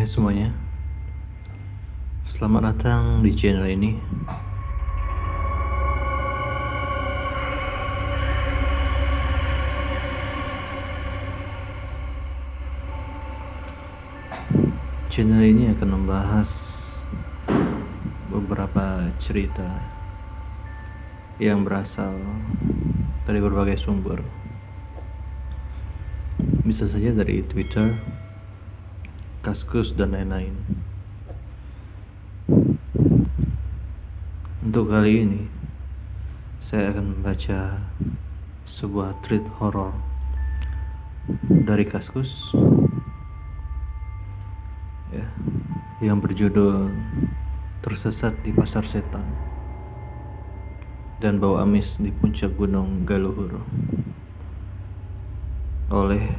Hai semuanya, selamat datang di channel ini. Channel ini akan membahas beberapa cerita yang berasal dari berbagai sumber. Bisa saja dari Twitter, Kaskus, dan lain-lain. Untuk kali ini, saya akan membaca sebuah tweet horor dari Kaskus yang berjudul "Tersesat di Pasar Setan dan Bau Amis di Puncak Gunung Galuhur" oleh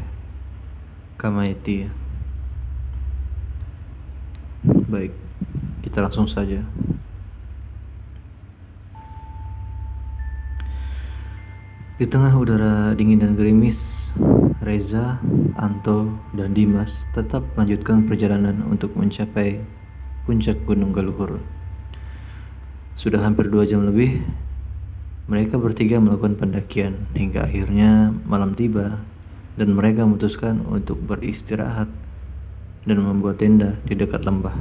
Kamaiti. Baik, kita langsung saja. Di tengah udara dingin dan gerimis, Reza, Anto, dan Dimas tetap melanjutkan perjalanan untuk mencapai puncak Gunung Galuhur. Sudah hampir 2 jam lebih, mereka bertiga melakukan pendakian hingga akhirnya malam tiba dan mereka memutuskan untuk beristirahat dan membuat tenda di dekat lembah.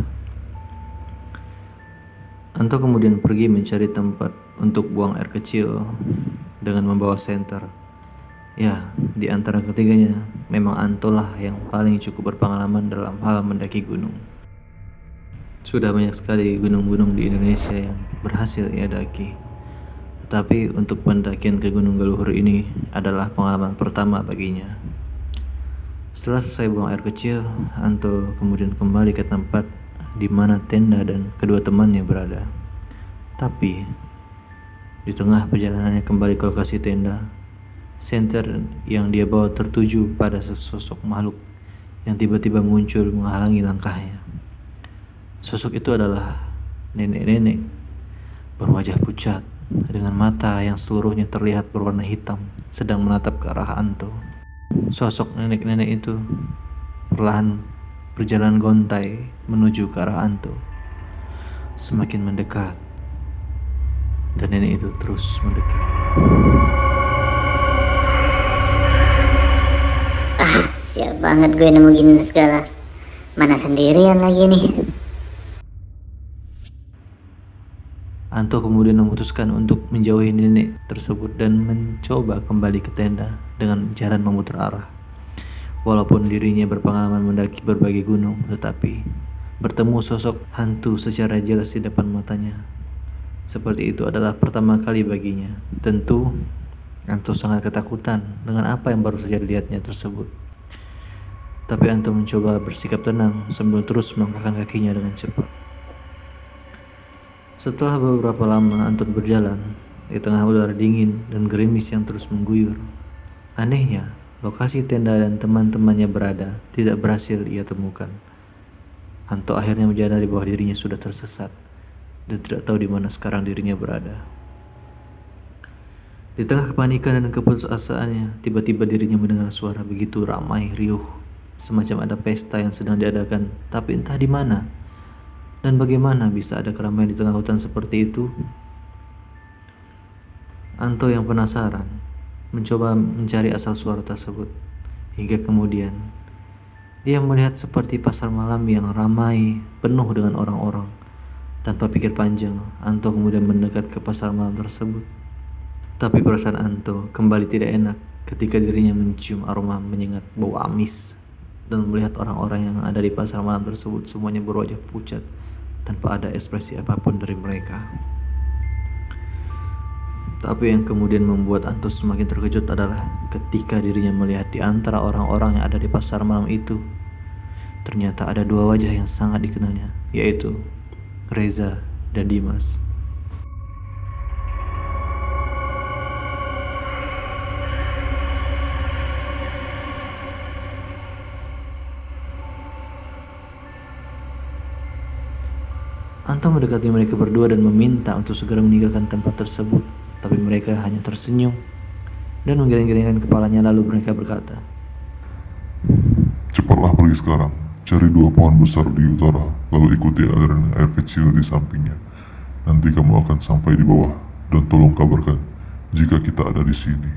Anto kemudian pergi mencari tempat untuk buang air kecil dengan membawa senter. Ya, di antara ketiganya memang Anto lah yang paling cukup berpengalaman dalam hal mendaki gunung. Sudah banyak sekali gunung-gunung di Indonesia yang berhasil ia daki, tetapi untuk pendakian ke Gunung Galuhur ini adalah pengalaman pertama baginya. Setelah selesai buang air kecil, Anto kemudian kembali ke tempat di mana tenda dan kedua temannya berada. Tapi di tengah perjalanannya kembali ke lokasi tenda, senter yang dia bawa tertuju pada sesosok makhluk yang tiba-tiba muncul menghalangi langkahnya. Sosok itu adalah nenek-nenek berwajah pucat dengan mata yang seluruhnya terlihat berwarna hitam sedang menatap ke arah Anto. Sosok nenek-nenek itu perlahan berjalan gontai menuju ke arah Anto. Semakin mendekat, dan nenek itu terus mendekat. Sial banget gue nemu gini segala. Mana sendirian lagi nih. Anto kemudian memutuskan untuk menjauhi nenek tersebut dan mencoba kembali ke tenda dengan jalan memutar arah. Walaupun dirinya berpengalaman mendaki berbagai gunung, tetapi bertemu sosok hantu secara jelas di depan matanya seperti itu adalah pertama kali baginya. Tentu Anto sangat ketakutan dengan apa yang baru saja dilihatnya tersebut. Tapi Anto mencoba bersikap tenang sambil terus melangkahkan kakinya dengan cepat. Setelah beberapa lama Anto berjalan di tengah udara dingin dan gerimis yang terus mengguyur, anehnya lokasi tenda dan teman-temannya berada tidak berhasil ia temukan. Anto akhirnya menyadari bahwa dirinya sudah tersesat dan tidak tahu di mana sekarang dirinya berada. Di tengah kepanikan dan keputusasaannya, tiba-tiba dirinya mendengar suara begitu ramai riuh, semacam ada pesta yang sedang diadakan, tapi entah di mana dan bagaimana bisa ada keramaian di tengah hutan seperti itu. Anto yang penasaran mencoba mencari asal suara tersebut, hingga kemudian dia melihat seperti pasar malam yang ramai penuh dengan orang-orang. Tanpa pikir panjang, Anto kemudian mendekat ke pasar malam tersebut. Tapi perasaan Anto kembali tidak enak ketika dirinya mencium aroma menyengat bau amis dan melihat orang-orang yang ada di pasar malam tersebut semuanya berwajah pucat tanpa ada ekspresi apapun dari mereka. Tapi yang kemudian membuat Anto semakin terkejut adalah ketika dirinya melihat di antara orang-orang yang ada di pasar malam itu, ternyata ada 2 wajah yang sangat dikenalnya, yaitu Reza dan Dimas. Anto mendekati mereka berdua dan meminta untuk segera meninggalkan tempat tersebut, tapi mereka hanya tersenyum dan menggeleng-gelengkan kepalanya. Lalu mereka berkata, "Cepatlah pergi sekarang. Cari 2 pohon besar di utara, lalu ikuti aliran air kecil di sampingnya. Nanti kamu akan sampai di bawah, dan tolong kabarkan jika kita ada di sini.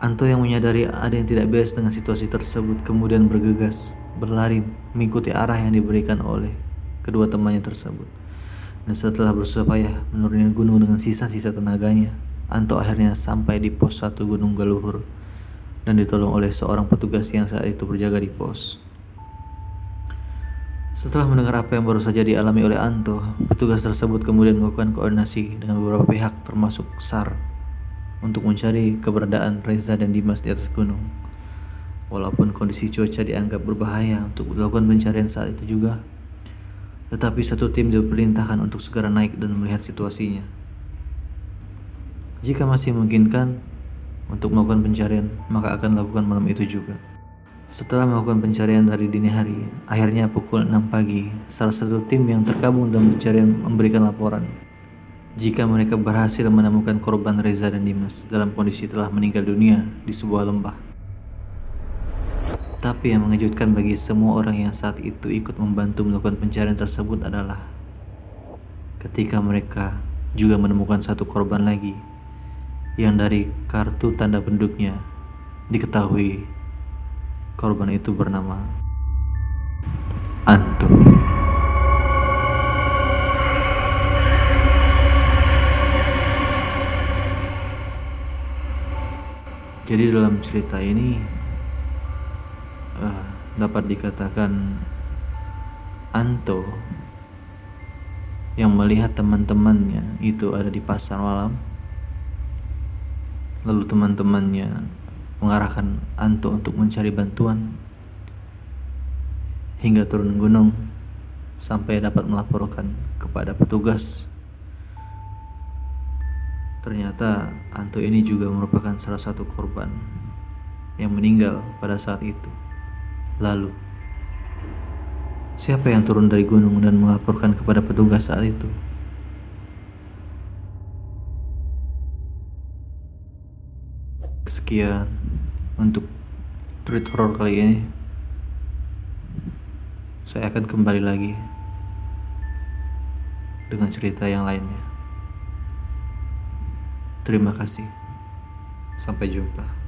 Anto yang menyadari ada yang tidak beres dengan situasi tersebut kemudian bergegas, berlari mengikuti arah yang diberikan oleh kedua temannya tersebut. Dan setelah bersusah payah menuruni gunung dengan sisa-sisa tenaganya, Anto akhirnya sampai di pos 1 Gunung Galuhur dan ditolong oleh seorang petugas yang saat itu berjaga di pos. Setelah mendengar apa yang baru saja dialami oleh Anto, petugas tersebut kemudian melakukan koordinasi dengan beberapa pihak termasuk SAR untuk mencari keberadaan Reza dan Dimas di atas gunung. Walaupun kondisi cuaca dianggap berbahaya untuk melakukan pencarian saat itu juga, tetapi satu tim diperintahkan untuk segera naik dan melihat situasinya. Jika masih memungkinkan untuk melakukan pencarian, maka akan dilakukan malam itu juga. Setelah melakukan pencarian dari dini hari, akhirnya pukul 6 pagi, salah satu tim yang tergabung dalam pencarian memberikan laporan jika mereka berhasil menemukan korban Reza dan Dimas dalam kondisi telah meninggal dunia di sebuah lembah. Tapi yang mengejutkan bagi semua orang yang saat itu ikut membantu melakukan pencarian tersebut adalah ketika mereka juga menemukan satu korban lagi yang dari kartu tanda penduduknya diketahui korban itu bernama Anto. Jadi dalam cerita ini dapat dikatakan Anto yang melihat teman-temannya itu ada di pasar malam, lalu teman-temannya mengarahkan Anto untuk mencari bantuan hingga turun gunung sampai dapat melaporkan kepada petugas. Ternyata Anto ini juga merupakan salah satu korban yang meninggal pada saat itu. Lalu, siapa yang turun dari gunung dan melaporkan kepada petugas saat itu? Sekian untuk treat horror kali ini. Saya akan kembali lagi dengan cerita yang lainnya. Terima kasih. Sampai jumpa.